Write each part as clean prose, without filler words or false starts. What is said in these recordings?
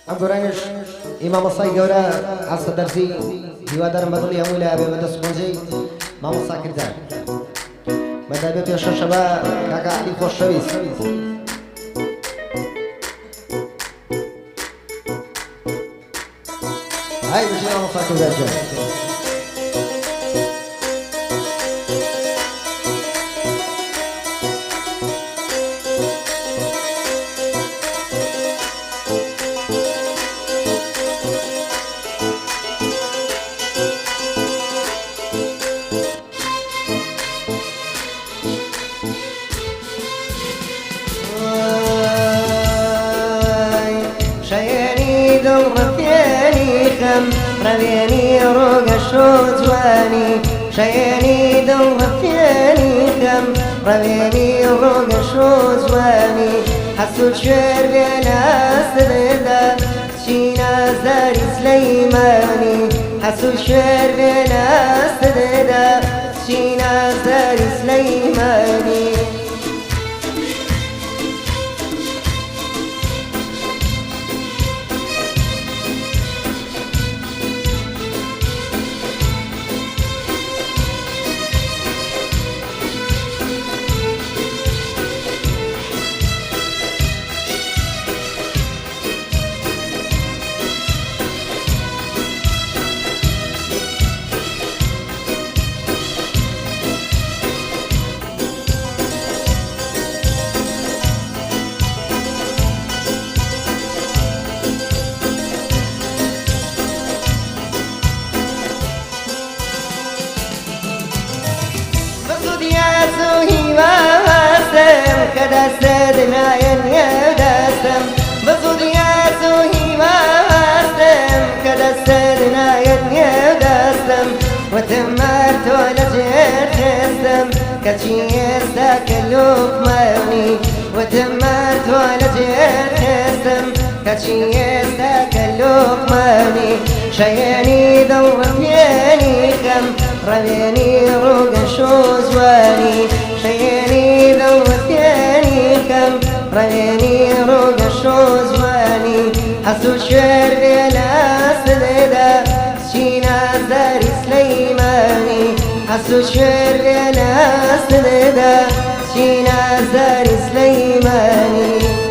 ئەم گۆرانش ئیمامۆسای گەورە عەسە دەرزی هیوادارم بەدڵی هەمووی لایە بە دەستخۆنجەی مامۆستا کردار بەدابێ پێشەشەبە کاکە عەلی خۆشەویست هاي بژی مامۆستا کردار جان ڕەوێنی ڕۆگە شۆ جوانی شەیێنی دڵ ڕەفێنی کەم ڕەوێنی ڕۆگە شۆ جوانی حەسوود شوێر بێ ناستدا چی نازداری سلەیمانی حەسوود شوێر بێ ناستدا چی نازداری سلەیمانی كدست دنايا يدستم بصديات وهيماستم كدست دنايا يدستم وتمرت ولجيت خستم كتشيستك اللقماني وتمرت ولجيت خستم كتشيستك اللقماني شياني دور فيني كم رميني روق شوزواني شياني دور فيني كم رميني روق شوزواني حسو شعر بلا سددا شينا دار سليماني حسو شعر بلا سددا شينا دار سليماني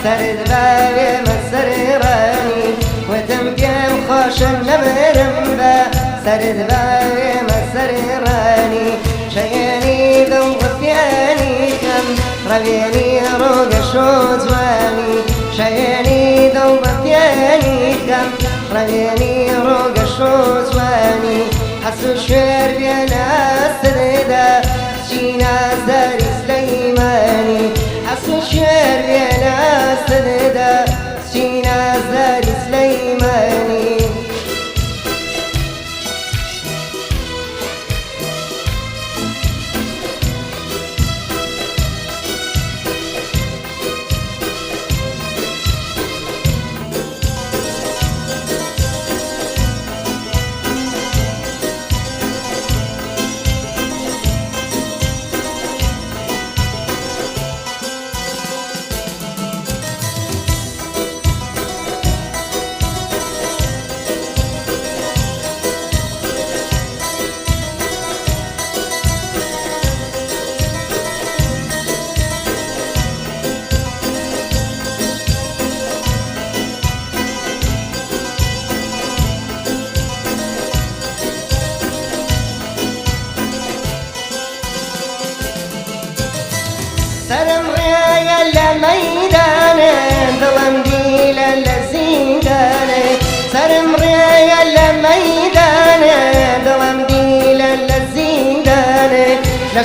سرد باوي مسر راني وتمكن خوش النمرم با سرد باوي مسر راني شياني ذو غفياني كم ربيني روق شوزواني شياني ذو غفياني كم ربيني روق شوزواني حسو شعر بينا سددا شينا دار سليماني حسو شعر بينا سددا شينا دار سليماني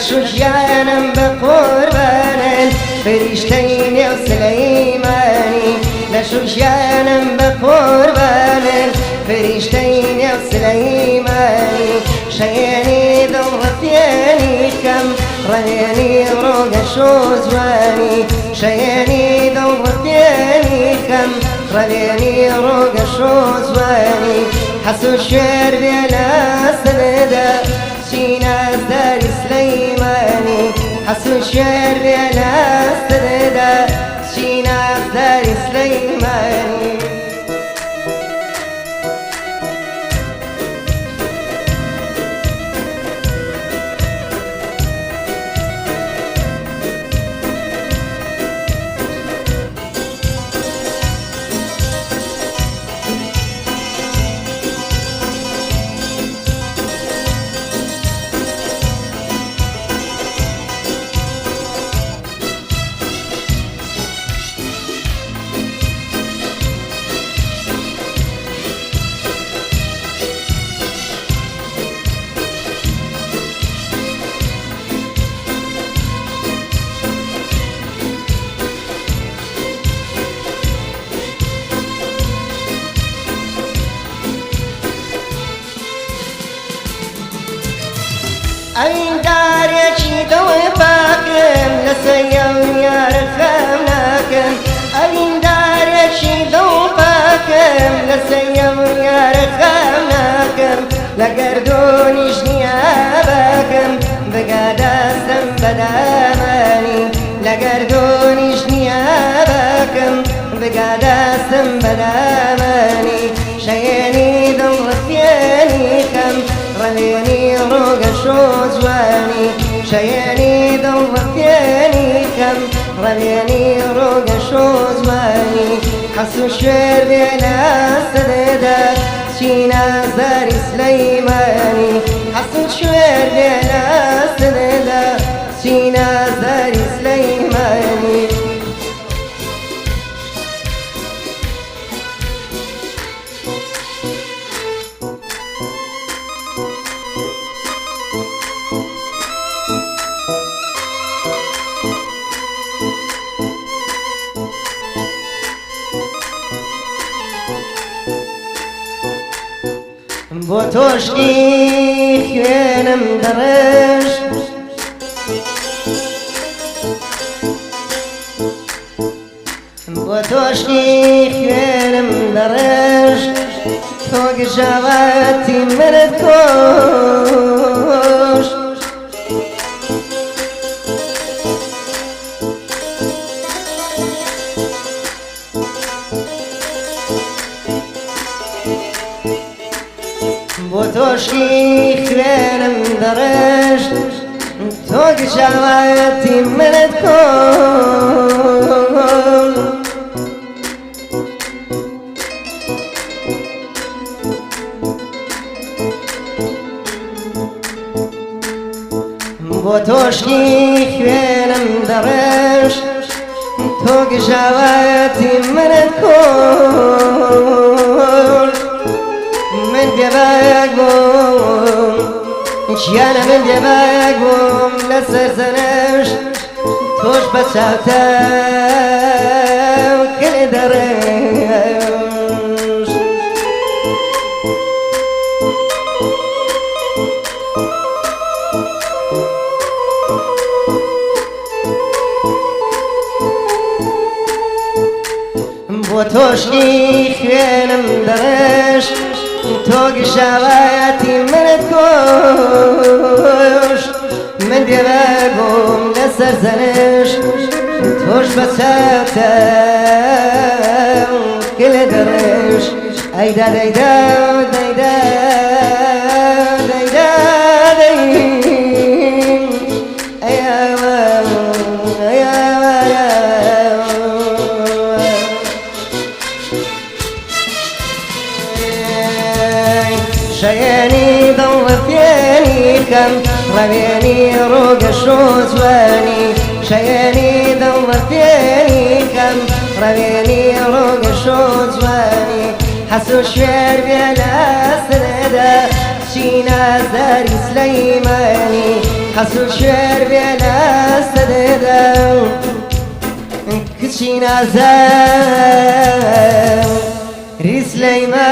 لشجيانم بقربان فريشتين يا سليماني لشجيانم بقربان فريشتين يا سليماني شياني ذرتياني كم رياني روق شوزواني شياني ذرتياني كم رياني روق شوزواني حسو الشعر بلا سندا شينا دار سليماني حسو الشعر بلا سندا شينا دار سليماني أين داريشي دوباكم لسيم يا رخمناكم أين داريشي دوباكم لسيم يا رخمناكم لقردوني شنياباكم بقاداسم بداماني لقردوني شنياباكم بقاداسم بداماني شيني ذرفيني كم رليني روق شوزواني شيني ذرفيني كم رليني روق شوزواني حسو الشعر بلا سددا شينا زار سليماني حسو الشعر بلا سددا شينا زار سليماني بۆ تۆشکی خوێنم دەڕێژ بۆ تۆشکی خوێنم دەڕێژ تۆ گژاوەتی منت کۆش بۆ تۆشکی خوێنم دەڕێژ تۆ گژاوەتی منت کۆش بۆ تۆشکی خوێنم دەڕێژ تۆ گژاوەتی منت کۆش من بێباک بووم گیانە من بێباک بووم لەسەر زەنەش تۆش بە چاوتە کلێ دەڕێژ بۆ تۆشکی خوێنم دەڕێژ تۆ گژاوەتی منت کۆش من بێباک بووم لەسەر زەنش تۆش بە چاوتە کلێ دەڕێژ ئەیدا دەیدا دەیدا دەیدا دەی ئەیاوە ئەیاوە شيني ذرفيني كم رميني روق شوزواني شيني ذرفيني كم رميني روق شوزواني حسو الشعر بلا سندا شينا زار سليماني حسود شعر بێنەستە دێدەم کچی نازەم ریسلەیمە